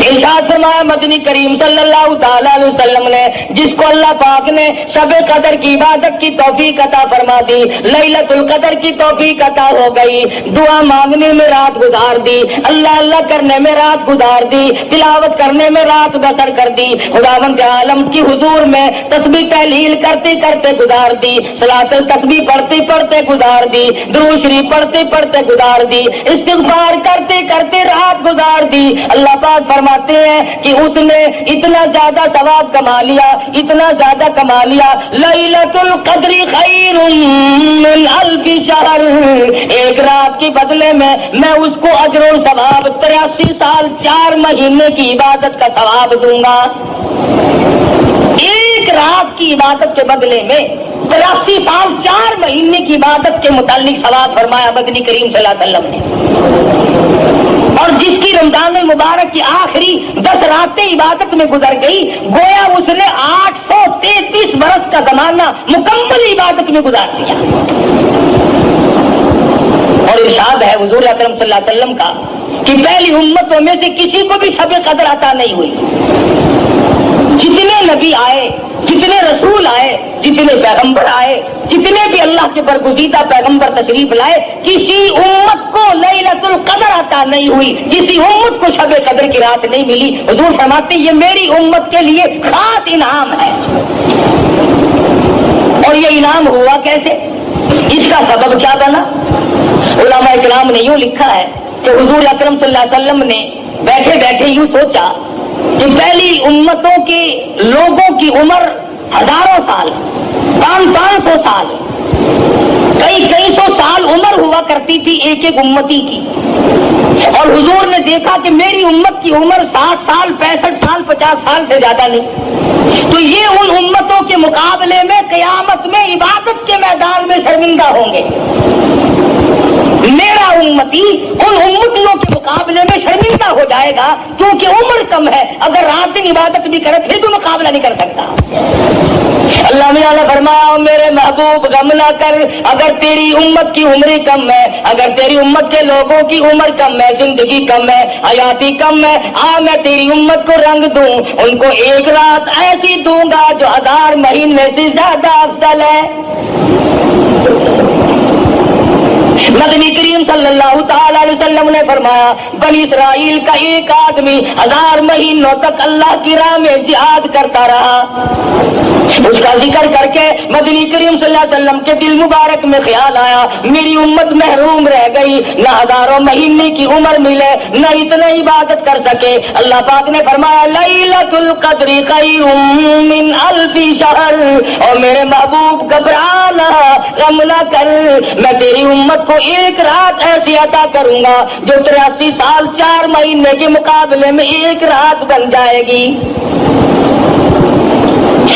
ارشاد فرمایا مدنی کریم صلی اللہ تعالی علیہ وسلم نے جس کو اللہ پاک نے شب قدر کی عبادت کی توفیق عطا فرما دی، لیلۃ القدر کی توفیق عطا ہو گئی، دعا مانگنے میں رات گزار دی، اللہ اللہ کرنے میں رات گزار دی، تلاوت کرنے میں رات بسر کر دی، خداوند عالم کی حضور میں تسبیح تحلیل کرتے کرتے گزار دی، صلاۃ التسبیح پڑھتے پڑھتے گزار دی، درود شریف پڑھتے پڑھتے گزار دی، استغفار کرتے کرتے رات گزار دی۔ اللہ پاک فرماتے ہیں کہ اس نے اتنا زیادہ ثواب کما لیا، اتنا زیادہ کما لیا، لیلۃ القدر خیر من الف شہر، ایک رات کے بدلے میں اس کو اجر و ثواب 83 سال 4 مہینے کی عبادت کا ثواب دوں گا۔ ایک رات کی عبادت کے بدلے میں 83 سال 4 مہینے کی عبادت کے متعلق ثواب فرمایا مدنی کریم صلی اللہ علیہ وسلم نے۔ اور جس کی رمضان المبارک کی آخری 10 راتیں عبادت میں گزر گئی، گویا اس نے 833 برس کا زمانہ مکمل عبادت میں گزار دیا۔ اور ارشاد ہے حضور اکرم صلی اللہ علیہ وسلم کا کہ پہلی امتوں میں سے کسی کو بھی شب قدر عطا نہیں ہوئی۔ جتنے نبی آئے، جتنے رسول آئے، جتنے پیغمبر آئے، جتنے بھی اللہ کے برگزیدہ پیغمبر تشریف لائے، کسی امت کو لیلۃ القدر عطا نہیں ہوئی، کسی امت کو شب قدر کی رات نہیں ملی۔ حضور فرماتے یہ میری امت کے لیے خاص انعام ہے۔ اور یہ انعام ہوا کیسے؟ اس کا سبب کیا بنا؟ علماء اکرام نے یوں لکھا ہے کہ حضور اکرم صلی اللہ علیہ وسلم نے بیٹھے بیٹھے یوں سوچا کہ پہلی امتوں کے لوگوں کی عمر ہزاروں سال، 500 سال، کئی سو سال عمر ہوا کرتی تھی ایک ایک امتی کی، اور حضور نے دیکھا کہ میری امت کی عمر 60 سال 65 سال 50 سال سے زیادہ نہیں، تو یہ ان امتوں کے مقابلے میں قیامت میں عبادت کے میدان میں شرمندہ ہوں گے۔ میرا امتی ان امتیوں کے مقابلے میں شرمندہ ہو جائے گا کیونکہ عمر کم ہے، اگر رات دن عبادت بھی کرے پھر بھی مقابلہ نہیں کر سکتا۔ اللہ نے فرمایا میرے محبوب غم نہ کر، اگر تیری امت کی عمر کم ہے، اگر تیری امت کے لوگوں کی عمر کم ہے، زندگی کم ہے، حیاتی کم ہے، میں تیری امت کو رنگ دوں، ان کو ایک رات ایسی دوں گا جو 1000 مہینے سے زیادہ افضل ہے۔ مدنی کریم صلی اللہ تعالی علیہ وسلم نے فرمایا بنی اسرائیل کا ایک آدمی 1000 مہینوں تک اللہ کی راہ میں جہاد کرتا رہا۔ اس کا ذکر کر کے مدنی کریم صلی اللہ علیہ وسلم کے دل مبارک میں خیال آیا میری امت محروم رہ گئی، نہ ہزاروں مہینے کی عمر ملے، نہ اتنا عبادت کر سکے۔ اللہ پاک نے فرمایا لیلۃ القدر خیر من الف شہر، اور میرے محبوب گھبرانا غم نہ کر، میں تیری امت کو ایک رات ایسی عطا کروں گا جو 83 سال 4 مہینے کے مقابلے میں ایک رات بن جائے گی۔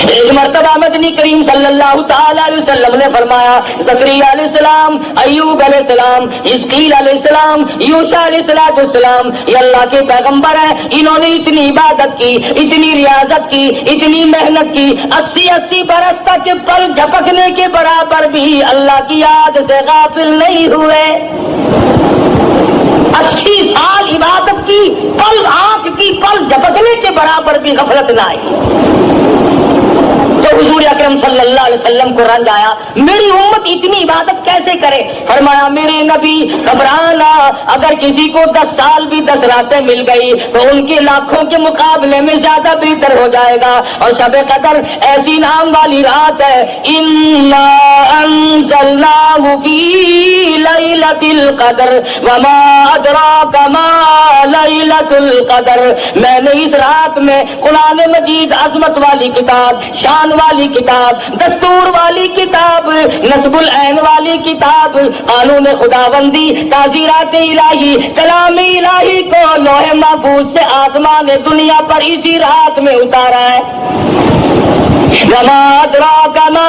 ایک مرتبہ مدنی کریم صلی اللہ تعالی علیہ وسلم نے فرمایا زکریا علیہ السلام، ایوب علیہ السلام، حزقیل علیہ السلام، یوشع علیہ السلام یہ اللہ کے پیغمبر ہیں، انہوں نے اتنی عبادت کی، اتنی ریاضت کی، اتنی محنت کی، 80 برس تک پل جھپکنے کے برابر بھی اللہ کی یاد سے غافل نہیں ہوئے۔ 80 سال عبادت کی، پل آنکھ کی پل جھپکنے کے برابر بھی غفلت نہ آئی۔ تو حضور اکرم صلی اللہ علیہ وسلم کو رنج آیا میری امت اتنی عبادت کیسے کرے؟ فرمایا میرے نبی گھبرانا، اگر کسی کو 10 سال بھی 10 راتیں مل گئی تو ان کے لاکھوں کے مقابلے میں زیادہ بہتر ہو جائے گا۔ اور شب قدر ایسی نام والی رات ہے، انا انزلناہ فی لیلۃ القدر وما ادراک ما لیلۃ القدر، میں نے اس رات میں قرآن مجید عظمت والی کتاب، شان والی کتاب، دستور والی کتاب، نصب العین والی کتاب، قانون خداوندی، تعزیرات الہی، کلام الہی کو لوح محفوظ سے آسمان دنیا پر اسی رات میں اتارا ہے۔ وما ادراک ما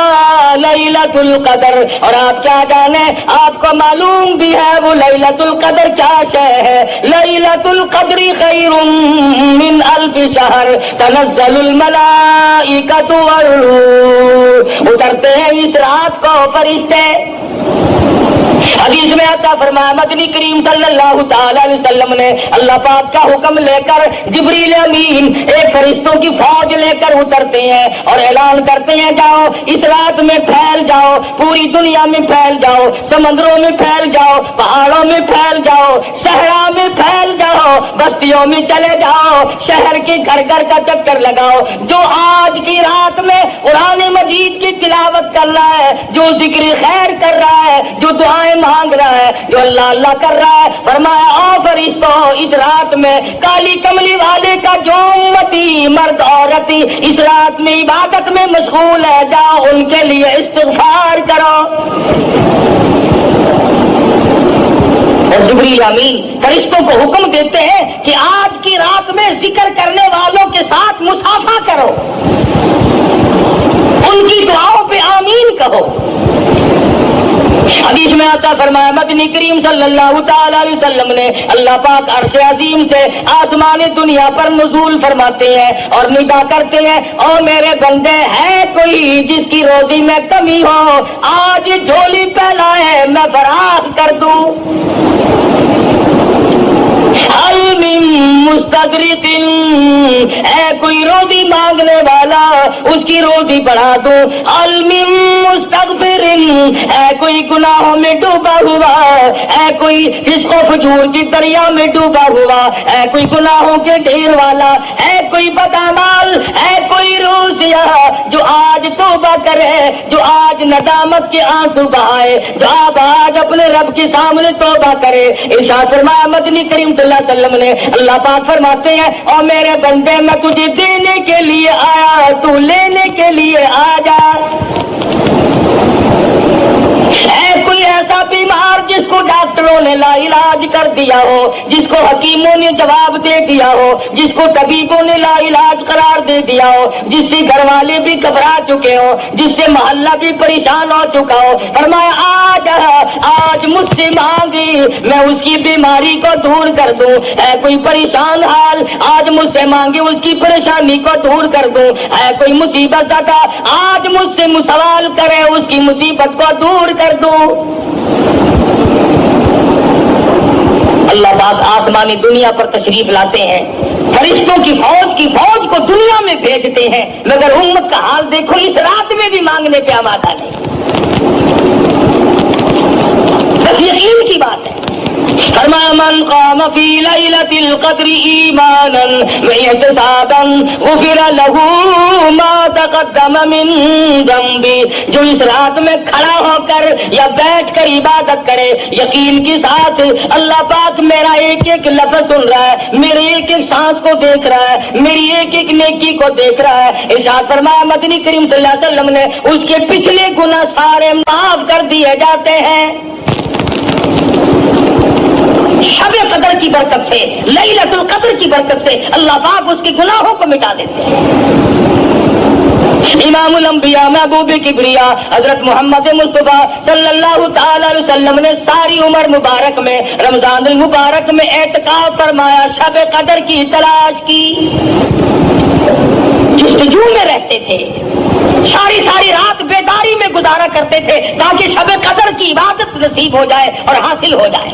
لیلۃ القدر، اور آپ کیا جانے، آپ کو معلوم بھی ہے وہ لیلۃ القدر کیا شے ہے۔ لیلۃ القدر خیر من الف شہر، تنزل الملائکۃ والروح، اترتے ہیں اس رات کو فرشتے، حدیث میں آتا فرمایا مدنی کریم صلی اللہ تعالی علیہ وسلم نے اللہ پاک کا حکم لے کر جبریل امین ایک فرشتوں کی فوج لے کر اترتے ہیں اور اعلان کرتے ہیں جاؤ اس رات میں پھیل جاؤ، پوری دنیا میں پھیل جاؤ، سمندروں میں پھیل جاؤ، پہاڑوں میں پھیل جاؤ، صحرا میں پھیل جاؤ، بستیوں میں چلے جاؤ، شہر کے گھر گھر کا چکر لگاؤ۔ جو آج کی رات میں قرآن مجید کی تلاوت کر رہا ہے، جو ذکر خیر کر رہا ہے، جو دعائیں مانگ رہا ہے، جو اللہ اللہ کر رہا ہے، فرمایا او فرشتوں اس رات میں کالی کملی والے کا جو امتی مرد عورت اس رات میں عبادت میں مشغول ہے، جاؤ ان کے لیے استغفار کرو۔ اور جبریل امین فرشتوں کو حکم دیتے ہیں کہ آج کی رات میں ذکر کرنے والوں کے ساتھ مصافحہ کرو، ان کی دعاؤں پہ آمین کہو۔ حدیث میں آتا فرمایا مدنی کریم صلی اللہ تعالی علیہ وسلم نے اللہ پاک عرش عظیم سے آسمان دنیا پر نزول فرماتے ہیں اور ندا کرتے ہیں، او میرے بندے ہے کوئی جس کی روزی میں کمی ہو، آج جھولی پھیلائے میں فراخ کر دوں۔ مستغرق اے کوئی روزی مانگنے والا اس کی روزی بڑھا دو، مستغفر اے کوئی گناہوں میں ڈوبا ہوا، اے کوئی فسق و فجور کی دریا میں ڈوبا ہوا، اے کوئی گناہوں کے ڈھیر والا، اے کوئی بدعمال، اے کوئی روح سیاہ جو آج توبہ کرے، جو آج ندامت کے آنسو بہائے، جو آج اپنے رب کے سامنے توبہ کرے۔ ارشاد فرمایا مدنی کریم صلی اللہ علیہ وسلم نے اللہ پاک فرماتے ہیں اور میرے بندے میں تجھے دینے کے لیے آیا، تو لینے کے لیے آ جا۔ اے کوئی ایسا بیمار جس کو ڈاکٹروں نے لا علاج کر دیا ہو، جس کو حکیموں نے جواب دے دیا ہو، جس کو طبیبوں نے لا علاج قرار دے دیا ہو، جس سے گھر والے بھی گھبرا چکے ہو، جس سے محلہ بھی پریشان ہو چکا ہو، فرمایا آج مجھ سے مانگی میں اس کی بیماری کو دور کر دوں۔ اے کوئی پریشان حال آج مجھ سے مانگے اس کی پریشانی کو دور کر دوں۔ اے کوئی مصیبت زدہ آج مجھ سے سوال کرے اس کی مصیبت کو دور کر دوں۔ اللہ پاک آسمانی دنیا پر تشریف لاتے ہیں، فرشتوں کی فوج کو دنیا میں بھیجتے ہیں، مگر امت کا حال دیکھو اس رات میں بھی مانگنے پہ آمادہ نہیں۔ بس یقین کی بات ہے۔ فرمایا من قام فی لیلۃ القدر ایمانا واحتسابا غفر له ما تقدم من ذنبہ، جو اس رات میں کھڑا ہو کر یا بیٹھ کر عبادت کرے یقین کے ساتھ، اللہ پاک میرا ایک ایک لفظ سن رہا ہے، میرے ایک ایک سانس کو دیکھ رہا ہے، میری ایک ایک نیکی کو دیکھ رہا ہے۔ ارشاد فرمایا مدنی کریم صلی اللہ علیہ وسلم نے اس کے پچھلے گناہ سارے معاف کر دیے جاتے ہیں۔ شب قدر کی برکت سے، لیلۃ القدر کی برکت سے اللہ پاک اس کے گناہوں کو مٹا دیتے ہیں۔ امام الانبیاء محبوب کبریا حضرت محمد مصطفیٰ صلی اللہ تعالی علیہ وسلم نے ساری عمر مبارک میں رمضان المبارک میں اعتکاف فرمایا، شب قدر کی تلاش کی، جستجو میں رہتے تھے، ساری رات بیداری میں گزارا کرتے تھے تاکہ شب قدر کی عبادت نصیب ہو جائے اور حاصل ہو جائے۔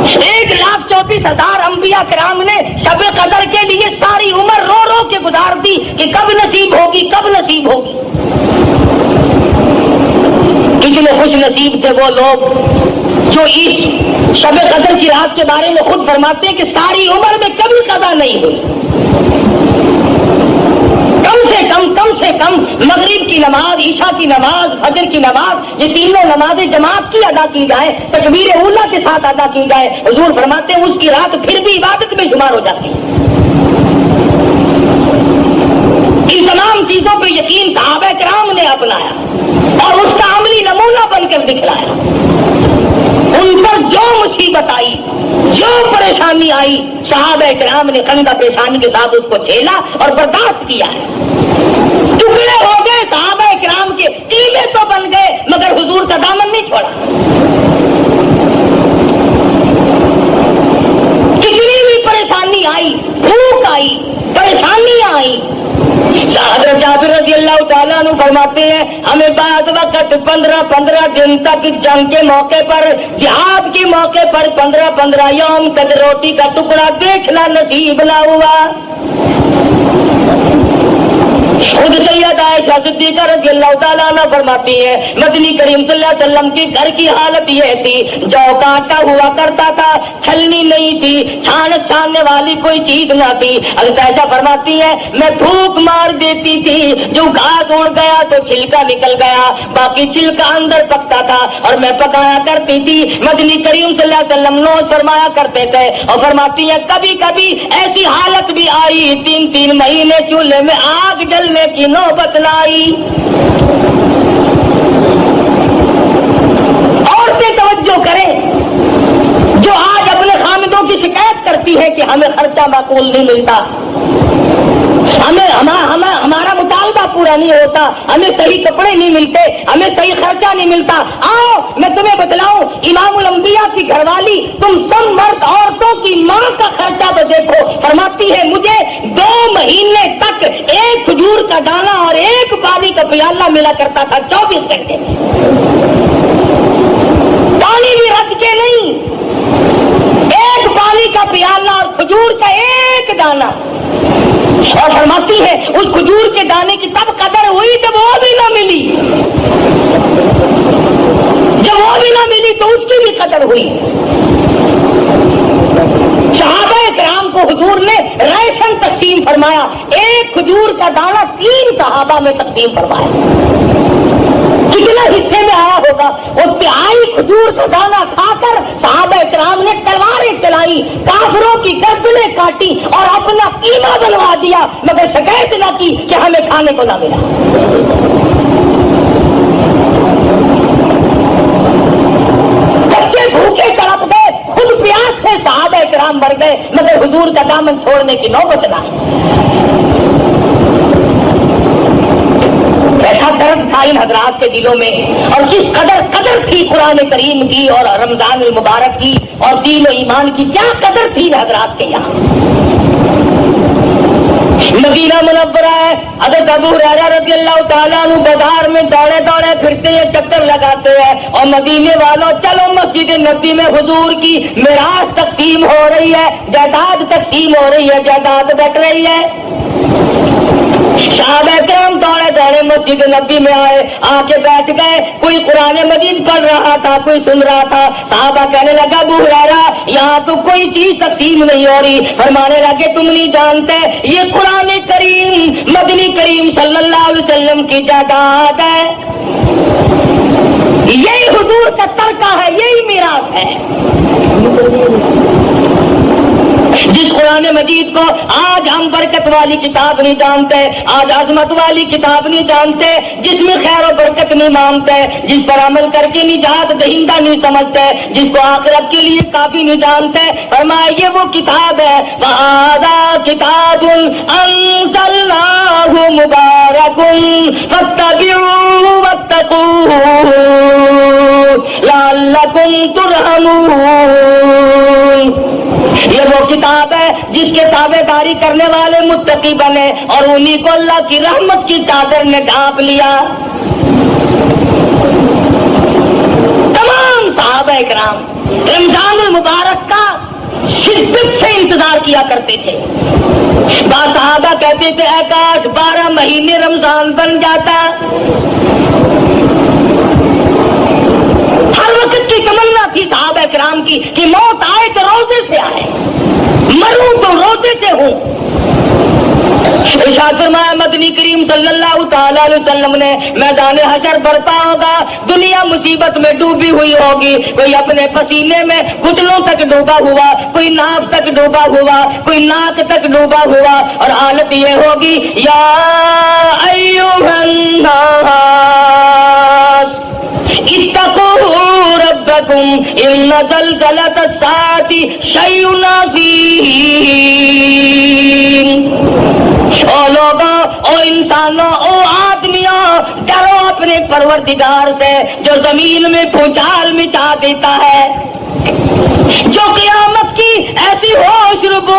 1,34,000 انبیاء کرام نے شب قدر کے لیے ساری عمر رو رو کے گزار دی کہ کب نصیب ہوگی، کب نصیب ہوگی۔ کتنے خوش نصیب تھے وہ لوگ جو اس شب قدر کی رات کے بارے میں خود فرماتے ہیں کہ ساری عمر میں کبھی قضا نہیں ہوئی۔ کم سے کم مغرب کی نماز، عشاء کی نماز، فجر کی نماز، یہ تینوں نمازیں جماعت کی ادا کی جائے، تکبیر اولیٰ کے ساتھ ادا کی جائے، حضور فرماتے ہیں اس کی رات پھر بھی عبادت میں شمار ہو جاتی ہے۔ ان تمام چیزوں پہ یقین صحابہ کرام نے اپنایا اور اس کا عملی نمونہ بن کر دکھلایا۔ ان پر جو مصیبت آئی، جو پریشانی آئی، صحابہ کرام نے خندہ پیشانی کے ساتھ اس کو جھیلا اور برداشت کیا ہے۔ ٹکڑے ہو گئے صحابہ کرام کے، ٹیلے تو بن گئے مگر حضور کا دامن نہیں چھوڑا۔ کتنی بھی پریشانی آئی، بھوک آئی، پریشانیاں آئی، حضرت جابر رضی اللہ تعالیٰ عنہ فرماتے ہیں ہمیں بعض وقت 15 دن تک جنگ کے موقع پر جہاد کے موقع پر 15 یوم تک روٹی کا ٹکڑا دیکھنا نصیب نہ ہوا. خود سید عائشہ صدیقہ رضی اللہ تعالیٰ عنہ فرماتی ہے مدنی کریم صلی اللہ علیہ وسلم کے گھر کی حالت یہ تھی جو کانٹا ہوا کرتا تھا, چھلنی نہیں تھی, چھاننے والی کوئی چیز نہ تھی. حضرت عائشہ فرماتی ہے میں پھونک مار دیتی تھی, جو گھاس اڑ گیا تو چھلکا نکل گیا, باقی چھلکا اندر پکتا تھا اور میں پکایا کرتی تھی. مدنی کریم صلی اللہ علیہ وسلم نوش فرمایا کرتے تھے اور فرماتی ہے کبھی کبھی ایسی حالت بھی آئی 3 مہینے چولہے میں آگ جلنے کی نوبت نہ آئی. عورتیں توجہ کریں جو آج اپنے خامدوں کی شکایت کرتی ہے کہ ہمیں خرچہ معقول نہیں ملتا, ہمارا مطالبہ پورا نہیں ہوتا, ہمیں صحیح کپڑے نہیں ملتے, ہمیں صحیح خرچہ نہیں ملتا. آؤ میں تمہیں بتلاؤں امام الانبیاء کی گھر والی تم سب مرد عورتوں کی ماں کا خرچہ تو دیکھو. فرماتی ہے مجھے 2 مہینے تک ایک کھجور کا دانہ اور ایک پانی کا پیالہ ملا کرتا تھا 24 گھنٹے میں, پانی بھی رکھ کے نہیں, ایک پانی کا پیالہ اور کھجور کا ایک دانہ. اور فرماتی ہے اس کھجور کے دانے کی تب قدر ہوئی جب وہ بھی نہ ملی, جب وہ بھی نہ ملی تو اس کی بھی قدر ہوئی. صحابہ کرام کو حضور نے ریشن تقسیم فرمایا, ایک کھجور کا دانہ 3 صحابہ میں تقسیم فرمایا. کتنا حصے میں آیا ہوگا, وہ 3 کھجور کا دانہ کھا کر صحابہ کرام نے تلواریں چلائی, کافروں کی گردنیں کاٹی اور اپنا قیمہ بنوا دیا, مگر شکایت نہ کی کہ ہمیں کھانے کو نہ ملا. بچے بھوکے تڑپ گئے, خود پیاس سے صحابہ کرام مر گئے, مگر حضور کا دامن چھوڑنے کی نوبت نہ. ایسا درد تھا ان حضرات کے دلوں میں, اور جس قدر تھی قرآن کریم کی اور رمضان المبارک کی اور دین و ایمان کی, کیا قدر تھی ان حضرات کے یہاں. مدینہ منورہ ہے, حضرت ابو ہریرہ رضی اللہ تعالیٰ عنہ بازار میں دوڑے پھرتے ہیں, چکر لگاتے ہیں, اور مدینے والوں چلو مسجد نبی میں حضور کی میراث تقسیم ہو رہی ہے, جائیداد تقسیم ہو رہی ہے, جائیداد بٹ رہی ہے. صحابہ کرام دوڑے مسجد نبی میں آئے, آ کے بیٹھ گئے. کوئی قرآن مجید پڑھ رہا تھا, کوئی سن رہا تھا. صحابہ کہنے لگا ابو ہریرہ یہاں تو کوئی چیز تقسیم نہیں ہو رہی. فرمانے لگے تم نہیں جانتے یہ قرآن کریم مدنی کریم صلی اللہ علیہ وسلم کی جائیداد ہے, یہی حضور کا ترکہ ہے, یہی میراث ہے. جس قرآن مجید کو آج ہم برکت والی کتاب نہیں جانتے, آج عظمت والی کتاب نہیں جانتے, جس میں خیر و برکت نہیں مانتے, جس پر عمل کر کے نجات دہندہ نہیں سمجھتے, جس کو آخرت کے لیے کافی نہیں جانتے, فرمایا یہ وہ کتاب ہے وَهَذَا كِتَابٌ أَنزَلْنَاهُ مُبَارَكٌ فَاتَّبِعُوهُ وَاتَّقُوهُ لَعَلَّكُمْ تُرْحَمُونَ. یہ وہ کتاب ہے جس کے تابع داری کرنے والے متقی بنے, اور انہی کو اللہ کی رحمت کی چادر نے ڈھانپ لیا. تمام صحابہ کرام رمضان المبارک کا شدت سے انتظار کیا کرتے تھے. بعض صحابہ کہتے تھے اے کاش 12 مہینے رمضان بن جاتا. ہر وقت کی تمنا تھی صحابہ کرام کی کہ موت آئے تو روزے سے آئے, مروں تو روزے سے ہوں. ارشاد فرمایا مدنی کریم صلی اللہ تعالی علیہ وسلم نے میدان حشر برپا ہوگا, دنیا مصیبت میں ڈوبی ہوئی ہوگی, کوئی اپنے پسینے میں گھٹنوں تک ڈوبا ہوا, کوئی ناک تک ڈوبا ہوا, کوئی ناک تک ڈوبا ہوا, اور حالت یہ ہوگی یا ایھا الناس اتقوا ربکم ان زلزلۃ الساعۃ شیء عظیم. او لوگوں, او انسانوں, او آدمیوں, ڈرو اپنے پروردگار سے جو زمین میں بھوچال مچا دیتا ہے, جو قیامت کی ایسی ہوش ربو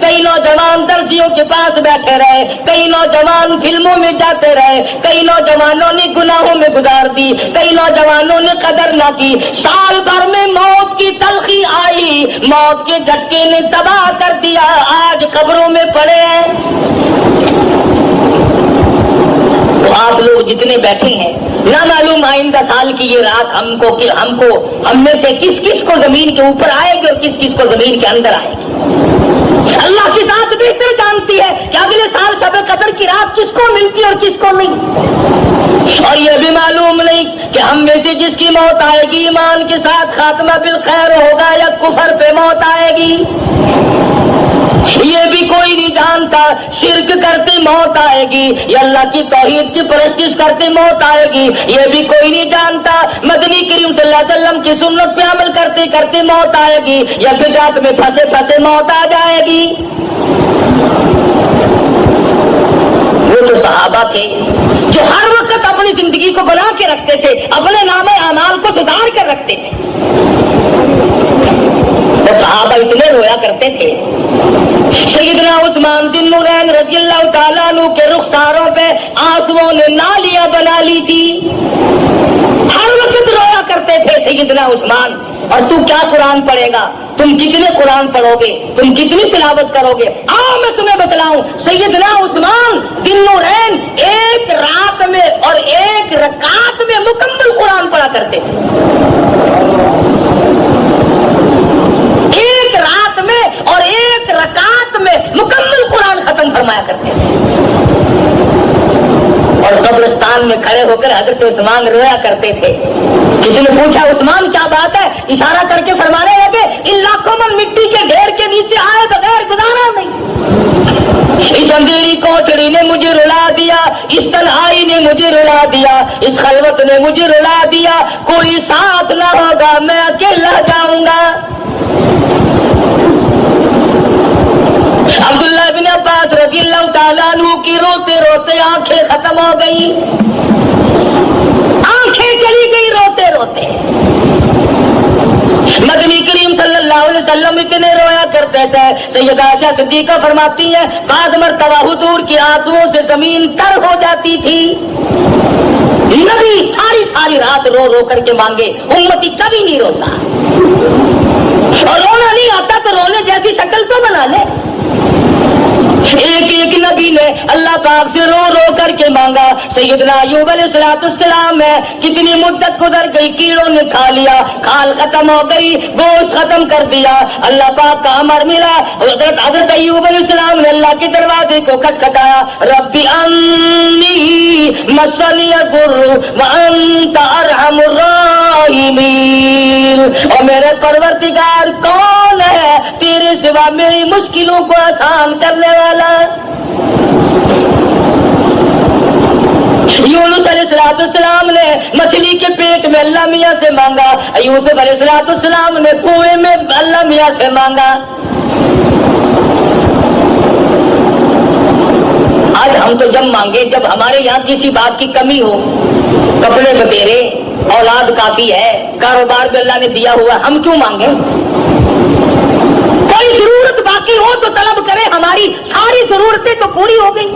کئی نوجوان درزیوں کے پاس بیٹھے رہے، کئی نوجوان فلموں میں جاتے رہے، کئی نوجوانوں نے گناہوں میں گزار دی، کئی نوجوانوں نے قدر نہ کی۔ سال بھر میں موت کی تلخی آئی، موت کے جھٹکے نے تباہ کر دیا، آج قبروں میں پڑے ہیں۔ تو آپ لوگ جتنے بیٹھے ہیں، نہ معلوم آئندہ سال کی یہ رات ہم میں سے کس کس کو زمین کے اوپر آئے گی اور کس کس کو زمین کے اندر آئے گی۔ اللہ کی ذات بہتر جانتی ہے کہ اگلے سال شب قدر کی رات کس کو ملتی ہے اور کس کو نہیں۔ اور یہ بھی معلوم نہیں کہ ہم میں سے جس کی موت آئے گی ایمان کے ساتھ خاتمہ بالخیر ہوگا یا کفر پہ موت آئے گی، یہ بھی کوئی نہیں جانتا۔ شرک کرتے موت آئے گی یا اللہ کی توحید کی پرستش کرتے موت آئے گی، یہ بھی کوئی نہیں جانتا۔ مدنی کریم صلی اللہ علیہ وسلم کی سنت پہ عمل کرتے کرتے موت آئے گی یا بدعت میں پھنسے پھنسے موت آ جائے گی۔ وہ تو صحابہ تھے جو ہر وقت اپنی زندگی کو بنا کے رکھتے تھے، اپنے نام اعمال کو سدھار کر رکھتے تھے۔ تو صحابہ اتنے رویا کرتے تھے، سیدنا عثمان ذی النورین رضی اللہ تعالیٰ عنہ کے رخساروں پہ آنسوؤں نے نالیاں بنا لی تھی، ہر وقت رویا کرتے تھے سیدنا عثمان۔ اور تو کیا قرآن پڑھے گا، تم کتنے قرآن پڑھو گے، تم کتنی تلاوت کرو گے؟ آؤ میں تمہیں بتلاؤں، سیدنا عثمان ذی النورین ایک رات میں اور ایک رکعت میں مکمل قرآن پڑھا کرتے تھے، ایک رات میں اور ایک رکعت میں مکمل قرآن ختم فرمایا کرتے تھے۔ اور قبرستان میں کھڑے ہو کر حضرت عثمان رویا کرتے تھے۔ کسی نے پوچھا عثمان کیا بات ہے؟ اشارہ کر کے فرمانے لگے ان لاکھوں من مٹی کے ڈھیر کے نیچے آئے بغیر گزارا نہیں۔ اس اندھیری کوٹڑی نے مجھے رلا دیا، اس تنہائی نے مجھے رلا دیا، اس خلوت نے مجھے رلا دیا، کوئی ساتھ نہ ہوگا میں اکیلا جاؤں گا۔ عبداللہ بن عباس رضی اللہ تعالیٰ عنہ کی روتے روتے آنکھیں ختم ہو گئی، آنکھیں چلی گئی روتے روتے۔ مدنی کریم صلی اللہ علیہ وسلم اتنے رویا کرتے تھے، سیدہ عائشہ صدیقہ فرماتی ہیں بعض مرتبہ حضور کی آنسوؤں سے زمین تر ہو جاتی تھی۔ نبی ساری رات رو رو کر کے مانگے، امتی کبھی نہیں روتا، اور رونا نہیں آتا تو رونے جیسی شکل تو بنا لے۔ ایک نبی نے اللہ پاک سے رو رو کر کے مانگا، سیدنا ایوب علیہ السلام ہے، کتنی مدت گزر گئی، کیڑوں نے کھا لیا، کھال ختم ہو گئی، گوشت ختم کر دیا، اللہ پاک کا امر ملا، حضرت ایوب علیہ السلام نے اللہ کے دروازے کو کھٹکھٹایا، ربی انی مسنی الضر وانت ارحم الراحمین، اور میرے پروردگار کون ہے تیرے سوا میری مشکلوں کو آسان کرنے والا۔ یونس علیہ السلام نے مچھلی کے پیٹ میں اللہ میاں سے مانگا، یوسف علیہ السلام نے کنویں میں اللہ میاں سے مانگا۔ آج ہم تو جب مانگے جب ہمارے یہاں کسی بات کی کمی ہو، کپڑے بتیرے، اولاد کافی ہے، کاروبار بھی اللہ نے دیا ہوا، ہم کیوں مانگے؟ کوئی ضرورت باقی ہو تو طلب کرے، ہماری ساری ضرورتیں تو پوری ہو گئی،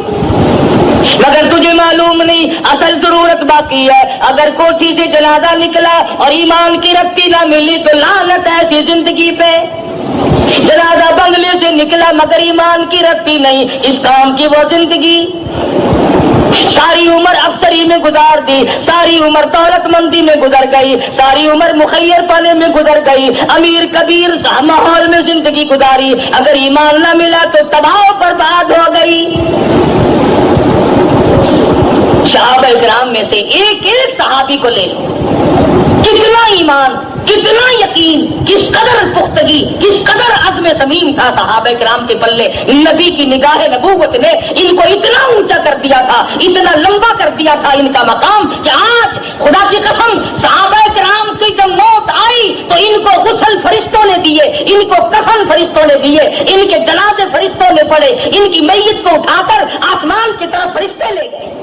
مگر تجھے معلوم نہیں اصل ضرورت باقی ہے۔ اگر کوٹھی سے جنازہ نکلا اور ایمان کی رتی نہ ملی تو لعنت ایسی زندگی پہ۔ جنازہ بنگلے سے نکلا مگر ایمان کی رتی نہیں، اس کام کی وہ زندگی، ساری عمر افسری میں گزار دی، ساری عمر دولت مندی میں گزر گئی، ساری عمر مخیر پانے میں گزر گئی، امیر کبیر ماحول میں زندگی گزاری، اگر ایمان نہ ملا تو تباہ و برباد ہو گئی۔ صحابہ کرام میں سے ایک ایک صحابی کو لے لو، کتنا ایمان، کتنا یقین، کس قدر پختگی، کس قدر عزم صمیم تھا صحابہ کرام کے پلے۔ نبی کی نگاہ نبوت نے ان کو اتنا اونچا کر دیا تھا، اتنا لمبا کر دیا تھا ان کا مقام کہ آج خدا کی قسم صحابہ کرام کی جب موت آئی تو ان کو غسل فرشتوں نے دیے، ان کو کفن فرشتوں نے دیے، ان کے جنازے فرشتوں نے پڑھے، ان کی میت کو اٹھا کر آسمان کی طرف فرشتے لے گئے۔